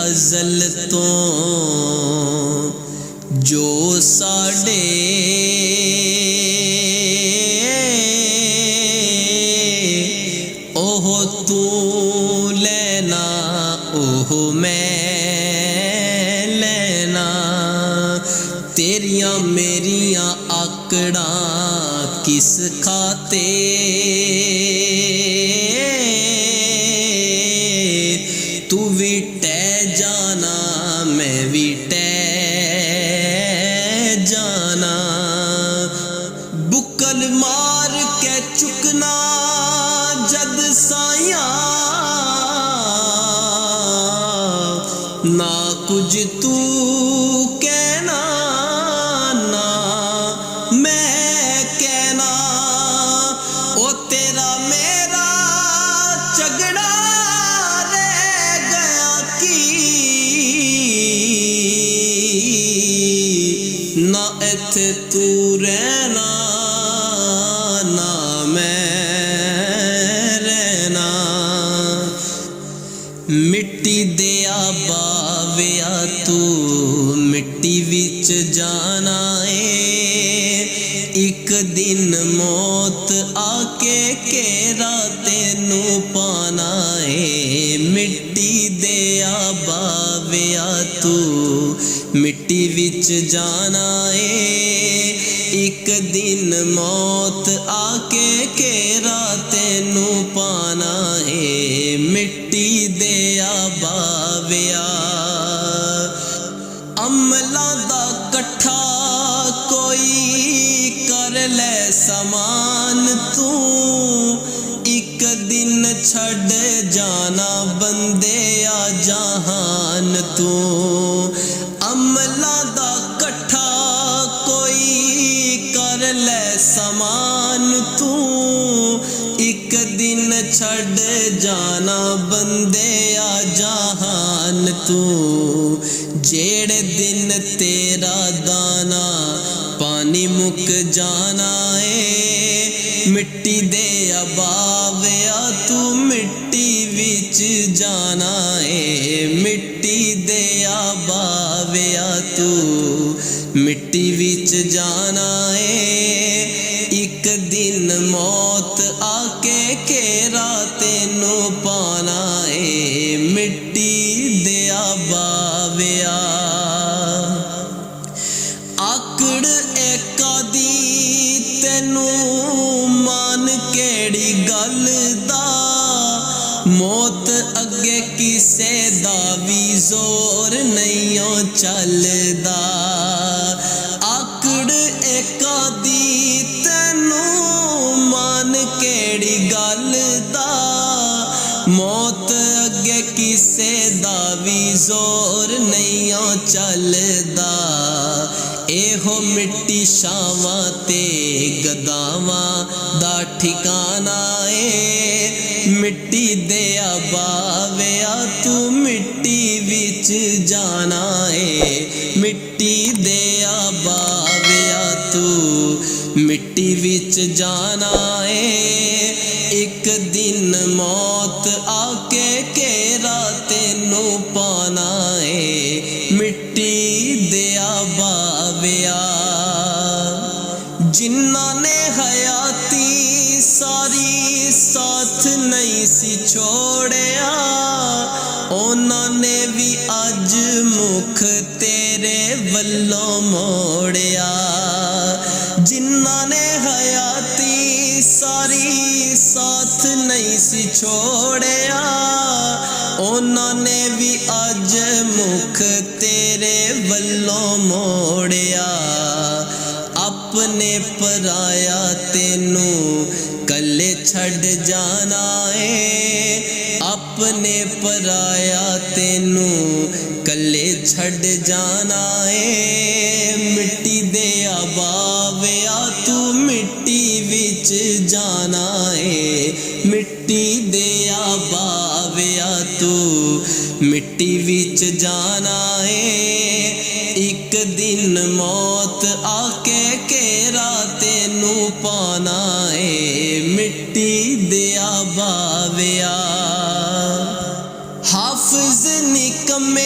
अज़ल तो जो साडे ओह तू लेना ओह मैं लेना। तेरियां मेरियां आकड़ा किस खाते तू भी टह जाना मैं भी टह जाना। बुक्कल मार के चुकना जद साया ना कुछ तू कहना ना मैं कहना। ओ तेरा मेरा झगड़ा रह गया कि ना इत्थे तू रहना ना मैं रहना। मिट्टी दिया बाविया तू मिट्टी विच जाना है। एक दिन मौत आके घेरा तेनू पाना है। मिट्टी दिया बाविया तू मिट्टी विच जाना है। एक दिन मौत आके घेरा तेनू पाना है। मिट्टी दिया बाविया अमला दा कट्ठा कोई कर ले समान तू। एक दिन छड़ जाना बंदे आ जहान तू। अमला दा कट्ठा कोई कर ले समान तू। एक दिन छड़ जाना बंदे आ जहान तू। जेड़े दिन तेरा दाना पानी मुक जाना है। मिट्टी दे बाविया तू मिट्टी विच जाना है। मिट्टी दे बाविया तू मिट्टी विच जाना है। एक दिन मौत आके घेरा तेनू पाना है। मिट्टी दिया बाविया आकड़ एका दी तेनू मान केड़ी गल दा। मौत अगे किसे दा भी जोर नहीं चलदा। आकड़ एका दी तेनू मान केड़ी गल दा। मौत अगे किसे दा भी जोर नहीं चलदा। एहो मिट्टी छावां ते गदावां दा ठिकाना है। मिट्टी दिया बाविया तू मिट्टी विच जाना है। मिट्टी दिया बाविया तू मिट्टी विच जाना है। एक दिन मौत आके घेरा तेनू पाना है। मिट्टी दिया बाविया जिन्ना ने हयाती सारी साथ नहीं सी छोड़िया। उन्हां ने भी अज मुख तेरे वल्लों मोड़िया। जिन्ना ने हयाती सारी साथ नहीं सी छोड़िया। उन्हां ने भी अज मुख तेरे वल्लों मोड़िया। अपने पराया तेनू कल्ले छड़ जाना है। अपने पराया तेनू कल्ले छड़ जाना है। मिट्टी दिया बाविया तू मिट्टी विच जाना है। मिट्टी दिया बाविया तू मिट्टी विच जाना है। एक दिन मौत आके घेरा तेनू पाना है। मिट्टी दिया बाविया हाफिज निकम्मे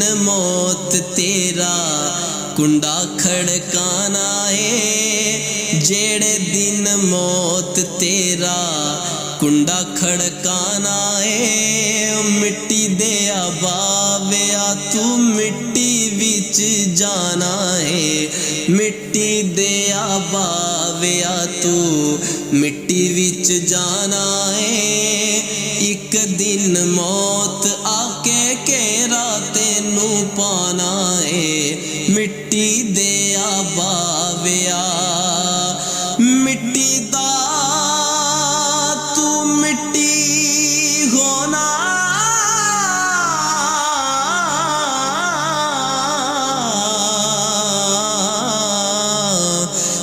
दिन मौत तेरा कुंडा खड़काना है, जेड़े दिन मौत तेरा कुंडा खड़काना है। मिट्टी दे बाविया तू मिट्टी विच जाना है, मिट्टी दे बाविया तू मिट्टी विच जाना है। एक दिन मौत आके घेरा तेनू पाना है, मिट्टी दे बाविया मिट्टी दा तू मिट्टी होना।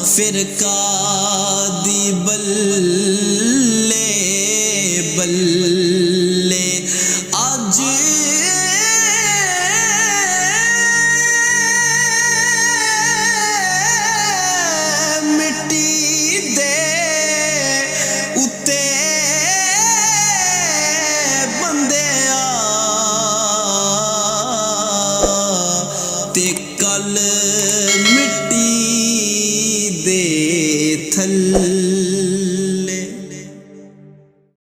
फिर कादी बल्ले बल्ले आज मिट्टी दे उत्ते बंदे ते कल मिट्टी दे थल्ले।